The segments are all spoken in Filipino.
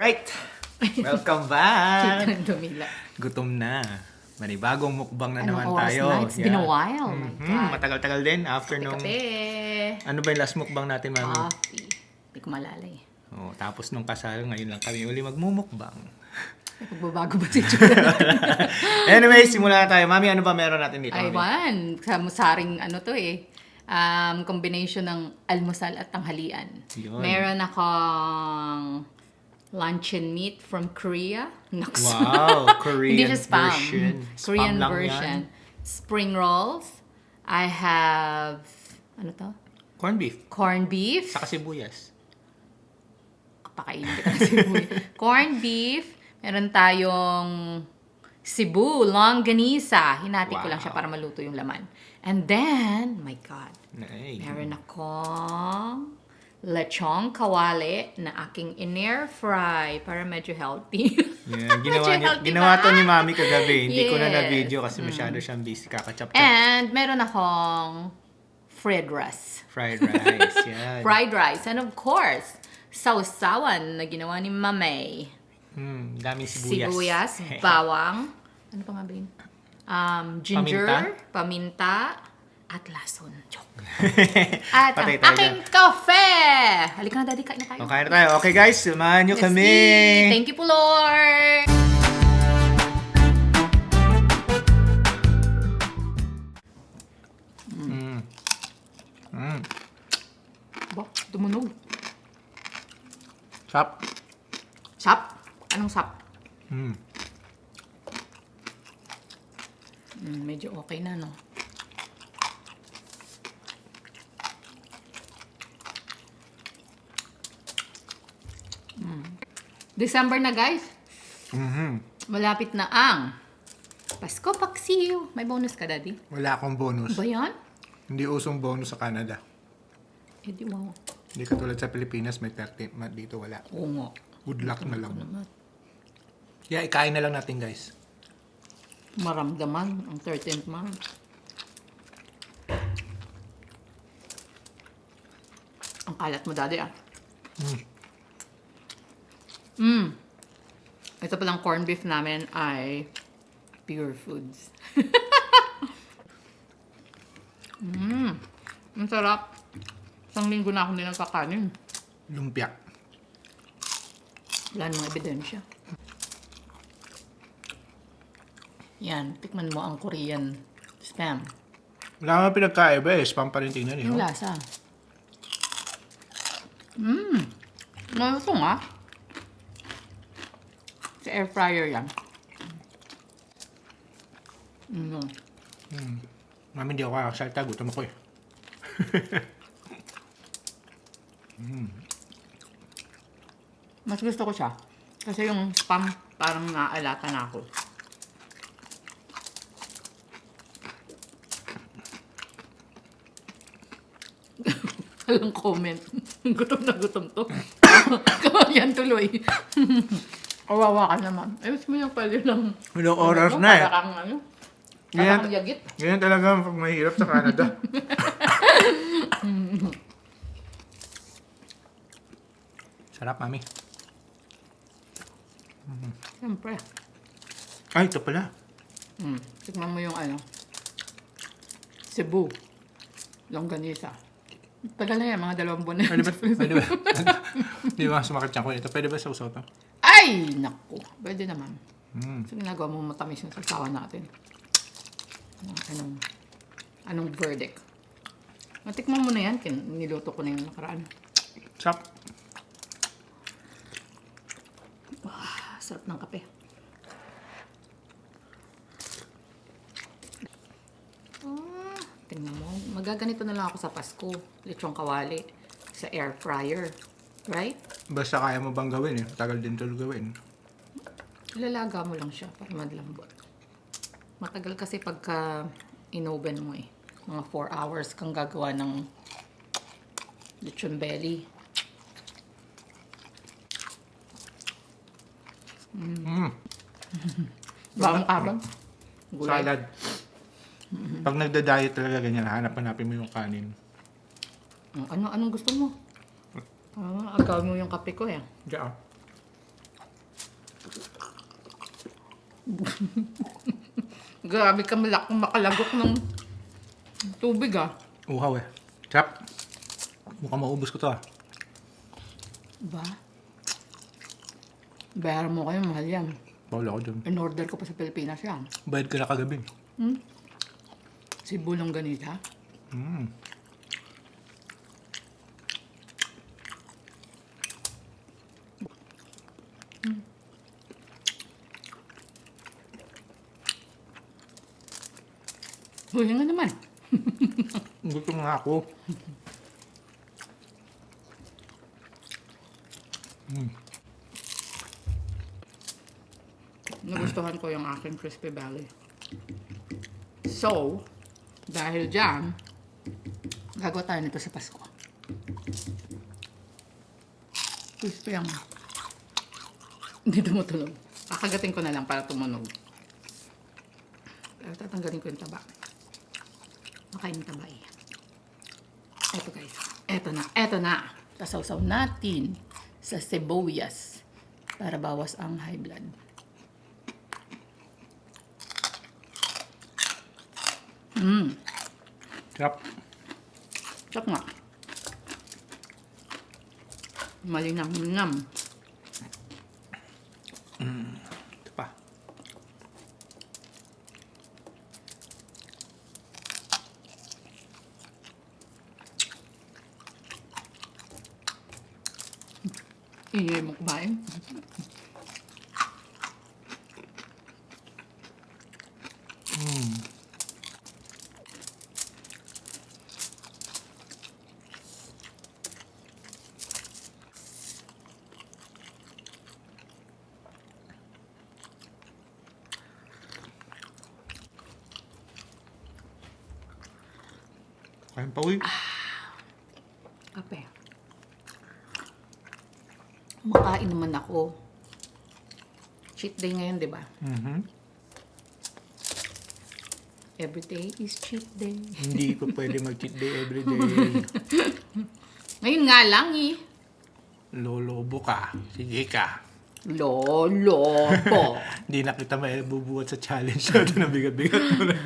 Right! Welcome back! Chicken dumila. Gutom na. Manibagong mukbang na Anong naman oras tayo. na? It's been a while. My God. Matagal-tagal din. After nung... Kape. Ano ba yung last mukbang natin, Mami? Coffee. Hindi ko malalay. Oh, tapos nung kasal, ngayon lang kami uli magmumukbang. May pagbabago ba si Chura? Anyway, simula na tayo. Mami, ano ba meron natin dito? Ay, Mami? man. Saring ano to eh. Combination ng almusal at tanghalian. Yun. Meron akong luncheon meat from Korea. Naks. Wow! Korean Hindi siya spam. version. Korean Spam lang version. yan. Spring rolls. I have, ano to? Corned beef. Corned beef. Saka sibuyas. Pakainin kita ng sibuyas. Corned beef. Meron tayong Cebu, longganisa. Hinati ko lang siya para maluto yung laman. And then, my God, Ay. meron akong lechong kawali na aking in-air fry para medyo healthy. Yeah, Medyo healthy ginawa ba? to ni Mami kagabi. Hindi ko na Yes. na-video kasi masyado siyang busy. Kakachap-chap. And meron akong fried rice. Fried rice. Yan. Fried rice. And of course, sausawan na ginawa ni Mamay. Daming sibuyas. Sibuyas, bawang, ano pa nga ba yun? Ginger, paminta, at lason. Joke. At ang Patay tayo aking kafe! Halika na, Daddy, kain na tayo. Okay na tayo. Okay guys, samahan nyo Let's kami. eat. Thank you po, Lord! Ba, tumunog. Chop. Sap? Anong sap? Medyo okay na, no? December na, guys. Malapit na ang Pasko Paksiw. May bonus ka, Daddy? Wala akong bonus. Ba yan? Hindi usong bonus sa Canada. Eh, di wow. Hindi katulad sa Pilipinas, may 30. Dito wala. Oo nga. Good luck na lang. Naman. Yeah, ikain na lang natin guys. Maramdaman ang 13th month. Ang kalat mo, Daddy, ah. Ito palang corned beef namin ay Pure Foods. Ang sarap. Isang linggo na ako nilang kakanin. Lumpia. Wala namang ebidensya. Yan, tikman mo ang Korean spam. Wala nga pinagkaiba eh. Spam pa rin tingnan eh. Yung No? lasa. Malusong ah. Sa air fryer yan. Mami, hindi ako kakasalta. Gutom ako eh. Mas gusto ko siya. Kasi yung spam parang naaalata na ako. Walang comment. Gutom na gutom to. Yan tuloy. Kawawa ka naman. Ayos mo yung pala ng... Ilang oras na eh. Para kang ano? Para Ganyan, kang yagit. ganyan talaga pag mahirap sa Canada. Sarap, Mami. Siyempre. Ay, ito pala. Tikman mo yung ano. Cebu. Longganisa. Tagal na yan, mga 2 buwan na. Pwede ba? Pwede ba? Hindi ba sumakit siya ko ito? Pwede ba sa usaw to? Ay! Naku. Pwede naman. So, ginagawa mo matamis yung sasawa natin. Anong verdict? Matikman mo na yan. Niluto ko na yung nakaraan. Sarap. Sarap ng kape. Tingnan mo. Magaganito na lang ako sa Pasko. Lechong kawali. Sa air fryer. Right? Basta kaya mo bang gawin eh. Tagal din ito gawin. Ilalaga mo lang siya para madlambot. Matagal kasi pagka inoven mo eh. Mga 4 hours kang gagawa ng lechon belly. Bawang-abang. Gulay. Salad. Pag nagda-diet talaga ganyan, hanap-hanapin mo yung kanin. Anong gusto mo? Agawin mo yung kape ko eh. Diyan. Grabe ka makalagok ng tubig ah. Uhaw eh. Sarap. Mukhang maubos ko to ah. Ba? Bayaran mo kayo, mahal yan. Bawala ko dyan. In-order ko pa sa Pilipinas yan. Bayad ka na kagabi. Cebu Longganisa. Mm. Huli nga naman. Gusto nga ako. Nagustuhan ko yung aking Crispy Valley. So, dahil dyan, gagawa tayo nito sa Pasko. Crispy ang hindi tumutulog. Kakagatin ko na lang para tumunog. Pero tatanggalin ko yung taba. Makain yung taba eh. Eto guys. Eto na. Sasawsaw natin sa sibuyas para bawas ang high blood. Sarap. Sarap nga. Malinam-nam. Ito pa. Ingay mo kumain. Kain pa uy. Kape. Makain naman ako. Cheat day ngayon, di ba? Every day is cheat day. Hindi ko pwede mag-cheat day every day. Ngayon nga lang eh. Lolobo ka. Sige ka. Lolo po. Hindi na kita bubuhat sa challenge natin na bigat-bigat mo na.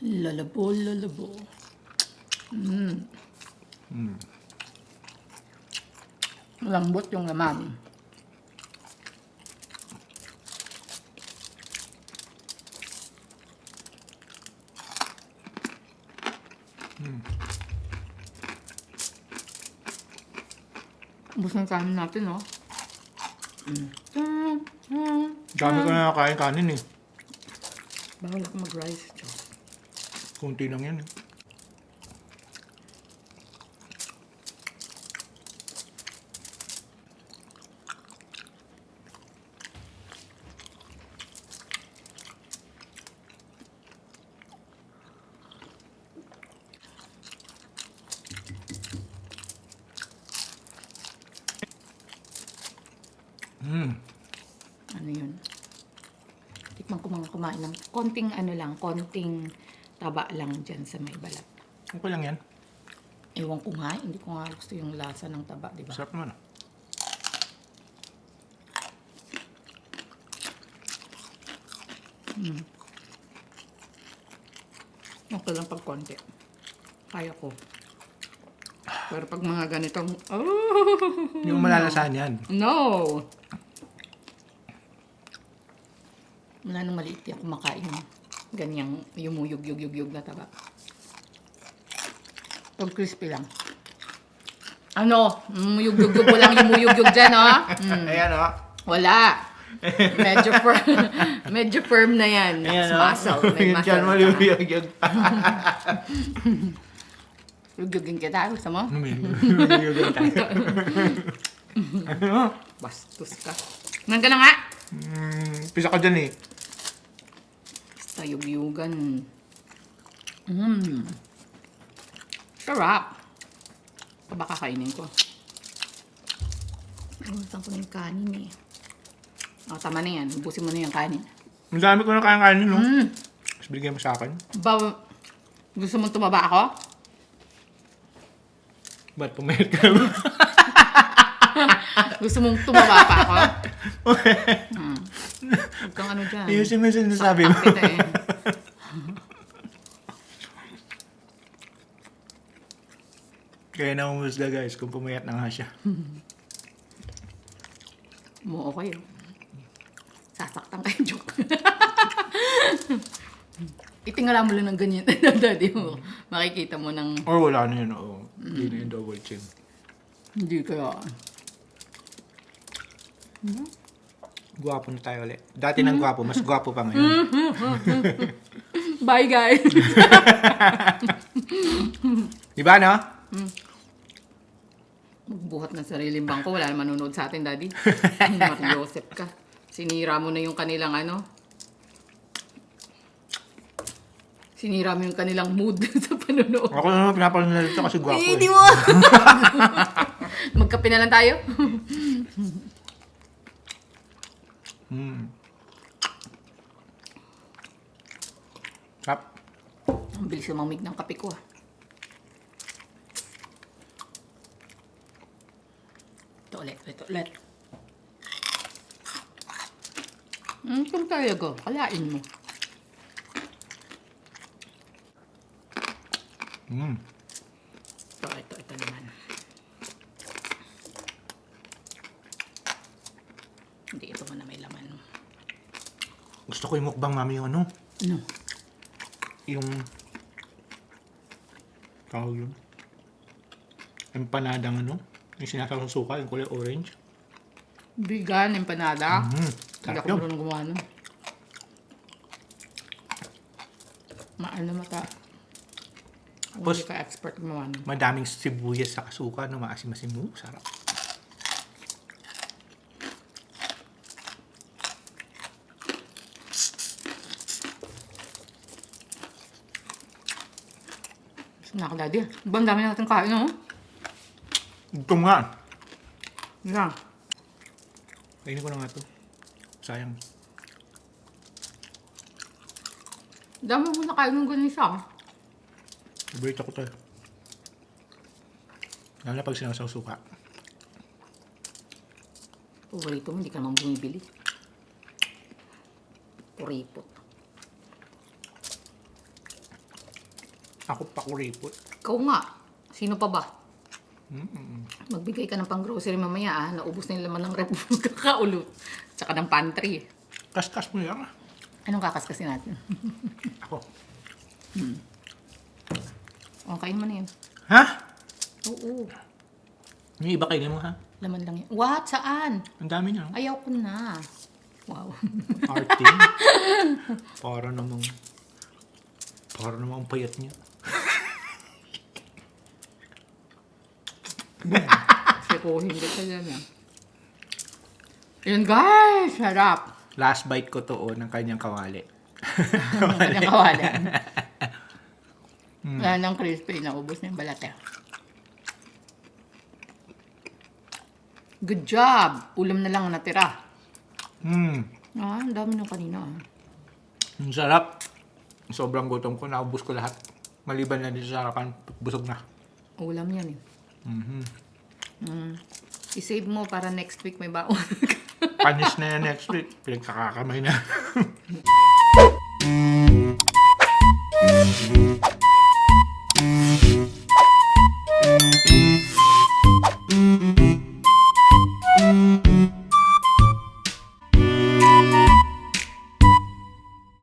Lalabo, lalabo. Lambot yung laman. Ubus ng kanin natin, no? Dami ko na nakain kanin eh. Bawal ako mag-rice. Diyos. Kunti lang yan eh. Ano yun? Tikman ko mga kumain ng konting ano lang, konting taba lang dyan sa may balat. Okay lang yan. Ewan ko nga, hindi ko nga gusto yung lasa ng taba, di ba? Sarap naman ah. Okay lang pag konti. Kaya ko. Pero pag mga ganitong, Hindi mo malalasahan yan. no! Mula nung maliit di ako makain ng ganyang yumuyug-yug-yug na taba. Pag crispy lang. Ano? Yug-yug-yug, walang yumuyug-yug dyan, oh. Ayan oh. Wala. Medyo firm. Medyo firm na yan. Ayan That's muscle. May Yan muscle. dyan mo lumiyag-yag. Yug-yugin kita. Gusto mo? Lumiyag-yag tayo. Ano? Bastos ka. Nang ka na nga. Pisa ka dyan eh. Basta yug-yugan. Sarap. Ito ba kakainin ko? Nalimutan ko na yung kanin eh. O, tama na yan. Ubusin mo na yung kanin. Ang dami ko na kayang kanin no? Mas bigyan mo sa akin. Gusto mong tumaba ako? Ba't pumayat ka naman? Gusto mong tumaba pa ako? Huwag kang ano dyan. Ayusin mo yung sinasabi mo. Saktan kita eh. Kaya nahumusga guys kung pumayat na nga siya. Mo okay. Sasaktan kayo, joke. Itingala mo lang ng ganyan. Daddy mo. Makikita mo ng... Or wala na yun, oo. Hindi na yung double chin. Hindi kaya. Gwapo na tayo ulit. Dati nang gwapo, mas gwapo pa ngayon. Bye, guys. Di ba, no? Magbuhat ng sariling bangko. Wala naman manonood sa atin, Daddy. Mariosep ka. Sinira mo na yung kanilang ano. Sinira mo yung kanilang mood sa panonood. Ako naman pinapanood na dito kasi gwapo Hindi eh. mo! Magkape na lang tayo. Tap. Ang bilis lumamig ng kape ko ah. Ito ulit. Kung talaga, kalain mo. Ito naman. Hindi, ito muna may laman. Gusto ko yung mukbang mami yung ano. Ano? Yung... tawag yun. Empanadang ano. Yung sinasawang suka, yung kulay orange. Vegan, empanada. Hindi Sarap ako yun. marunong gumawa nun. Maano mata. Kung Tapos, hindi ka expert gumawa nun. madaming sibuyas sa kasuka, no, maasim-asim mo. Sarap. Nako, Daddy. Ibang dami na natin kain, no? Ito nga. Yeah. Kainin ko na nga to. Sayang. Dami mo na kain ng ganisa. Favorite ako to eh. Lalo na pag sinasawang suka. Paborito mo, hindi ka naman bumibili. Kuripot. Ako pa kuripot. Ikaw nga. Sino pa ba? Magbigay ka ng pang-grocery mamaya ah. Naubos na yung laman ng rep mo kakaulot. Tsaka ng pantry. Kas-kas mo yan. Anong kakaskasin natin? Ako. Okay mo na yun. Ha? Oo. Yung iba kainin mo ha? Laman lang yun. What? Saan? Ang dami niya. Ayaw ko na. Wow. Arting. Para namang ang payat niya. Sikuhin kita dyan ah. Yun guys! Sarap! Last bite ko to ng kanyang kawali. Kanyang kawalan. Wala nang crispy. Naubos na yung balat eh. Good job! Ulam na lang ang natira. Ang dami nung kanina ah. Ang sarap. Sobrang gutom ko. Naubos ko lahat. Maliban na dito sa harapan. Busog na. Ulam yan eh. I-save mo para next week may baon. Panis na yan next week. Pinagkakakamay na.